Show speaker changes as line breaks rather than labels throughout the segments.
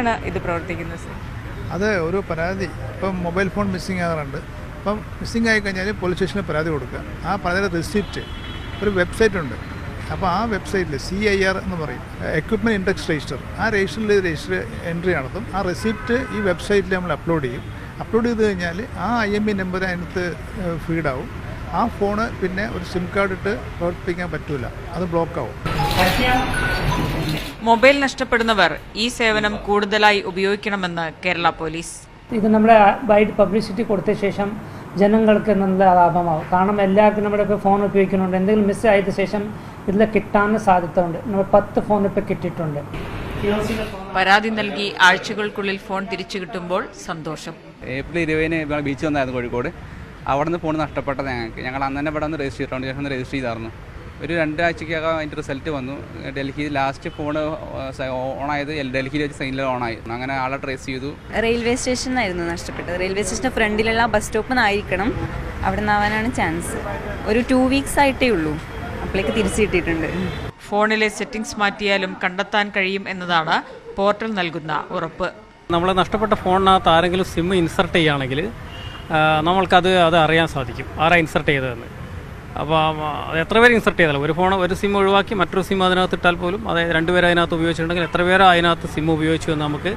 എങ്ങനെയാണ് ഇത് പ്രവർത്തിക്കുന്നത്?
അത് ഒരു പരാതി ഇപ്പം മൊബൈൽ ഫോൺ മിസ്സിംഗ് ആകാറുണ്ട്. അപ്പം മിസ്സിംഗ് ആയി കഴിഞ്ഞാൽ പോലീസ് സ്റ്റേഷനിൽ പരാതി കൊടുക്കുക. ആ പരാതിയുടെ റിസിപ്റ്റ് ഒരു വെബ്സൈറ്റ് ഉണ്ട്. അപ്പോൾ ആ വെബ്സൈറ്റിൽ CIR എന്ന് പറയും, എക്വിപ്മെൻറ്റ് ഇൻഡെക്സ് രജിസ്റ്റർ. ആ രജിസ്റ്റർ എൻട്രി നടത്തും. ആ റെസിപ്റ്റ് ഈ വെബ്സൈറ്റിൽ നമ്മൾ അപ്ലോഡ് ചെയ്യും. അപ്ലോഡ് ചെയ്ത് കഴിഞ്ഞാൽ ആ IMB നമ്പർ അതിനകത്ത് ഫീഡാവും. ആ ഫോണ് പിന്നെ ഒരു സിം കാർഡ് ഇട്ട് പ്രവർത്തിപ്പിക്കാൻ പറ്റില്ല, അത് ബ്ലോക്കാവും.
മൊബൈൽ നഷ്ടപ്പെടുന്നവർ ഈ സേവനം കൂടുതലായി ഉപയോഗിക്കണമെന്ന് കേരള പോലീസ്.
ഇത് നമ്മുടെ വൈഡ് പബ്ലിസിറ്റി കൊടുത്ത ശേഷം ജനങ്ങൾക്ക് നല്ല ലാഭമാവും. കാരണം എല്ലാവർക്കും നമ്മുടെ ഇപ്പോൾ ഫോൺ ഉപയോഗിക്കുന്നുണ്ട്. എന്തെങ്കിലും മിസ് ആയതിനു ശേഷം ഇതിൽ കിട്ടാൻ സാധ്യത ഉണ്ട്. നമ്മൾ 10 ഫോൺ ഇപ്പോൾ കിട്ടിയിട്ടുണ്ട്.
പരാതി നൽകി ആഴ്ചകൾക്കുള്ളിൽ ഫോൺ തിരിച്ചു കിട്ടുമ്പോൾ സന്തോഷം.
ഏപ്രിൽ 20 ബീച്ച് വന്നായിരുന്നു കോഴിക്കോട്. അവിടെ നിന്ന് ഫോൺ നഷ്ടപ്പെട്ടത് ഞങ്ങൾ അന്ന് തന്നെ ഇവിടെ ഒന്ന് രജിസ്റ്റർ ചെയ്തിട്ടുണ്ട്. ശേഷം രജിസ്റ്റർ ചെയ്തായിരുന്നു. ഒരു 2 ആഴ്ചക്കകം അതിൻ്റെ റിസൾട്ട് വന്നു. ഡൽഹി ലാസ്റ്റ് ഫോൺ ഓണായത് ഡൽഹിയിൽ വെച്ച് സൈനിൽ ഓണായി. അങ്ങനെ ആളെ ട്രേസ് ചെയ്തു.
റെയിൽവേ സ്റ്റേഷനിലായിരുന്നു നഷ്ടപ്പെട്ടത്. റെയിൽവേ സ്റ്റേഷൻ്റെ ഫ്രണ്ടിലുള്ള ബസ് സ്റ്റോപ്പിൽ നിന്നായിരിക്കണം. അവിടെ നിന്നാവാനാണ് ചാൻസ്. ഒരു 2 വീക്സ് ആയിട്ടേ ഉള്ളൂ. അപ്പോഴേക്ക് തിരിച്ചു കിട്ടിയിട്ടുണ്ട്.
ഫോണിലെ സെറ്റിംഗ്സ് മാറ്റിയാലും കണ്ടെത്താൻ കഴിയും എന്നതാണ് പോർട്ടൽ നൽകുന്ന ഉറപ്പ്.
നമ്മൾ നഷ്ടപ്പെട്ട ഫോണിനകത്ത് ആരെങ്കിലും സിം ഇൻസർട്ട് ചെയ്യുകയാണെങ്കിൽ നമ്മൾക്കത് അറിയാൻ സാധിക്കും ആരാ ഇൻസർട്ട് ചെയ്തതെന്ന്. അപ്പോൾ അത് എത്ര പേര് ഇൻസർട്ട് ചെയ്താലും ഒരു സിം ഒഴിവാക്കി മറ്റൊരു സിം അതിനകത്ത് ഇട്ടാൽ പോലും അതായത് 2 പേര് അതിനകത്ത് ഉപയോഗിച്ചിട്ടുണ്ടെങ്കിൽ എത്ര പേര് അതിനകത്ത് സിം ഉപയോഗിച്ചു എന്ന് നമുക്ക്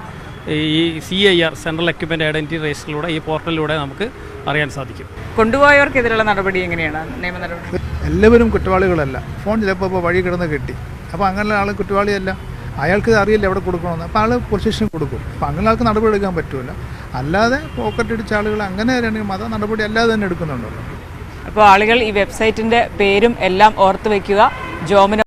ഈ CIR സെൻട്രൽ എക്വിപ്മെൻറ്റ് ഐഡൻറ്റിറ്റി രജിസ്റ്ററിലൂടെ ഈ പോർട്ടലിലൂടെ നമുക്ക് അറിയാൻ സാധിക്കും.
കൊണ്ടുപോയവർക്കെതിരെയുള്ള നടപടി എങ്ങനെയാണ്? നിയമ നടപടി
എല്ലാവരും കുറ്റവാളികളല്ല. ഫോൺ ചിലപ്പോൾ ഇപ്പോൾ വഴി കിടന്ന് കിട്ടി. അപ്പോൾ അങ്ങനെയുള്ള ആൾ കുറ്റവാളിയല്ല. അയാൾക്ക് അറിയില്ല എവിടെ കൊടുക്കണമെന്ന്. അപ്പോൾ ആൾ പോലീസ് സ്റ്റേഷനിൽ കൊടുക്കും. അപ്പോൾ അങ്ങനെ ആൾക്ക് നടപടി എടുക്കാൻ പറ്റില്ല. അല്ലാതെ പോക്കറ്റ് അടിച്ച ആളുകൾ അങ്ങനെ ആണെങ്കിൽ മത നടപടി അല്ലാതെ തന്നെ എടുക്കുന്നുണ്ടല്ലോ.
അപ്പോൾ ആളുകൾ ഈ വെബ്സൈറ്റിൻ്റെ പേരും എല്ലാം ഓർത്ത് വയ്ക്കുക. ജോമിനോ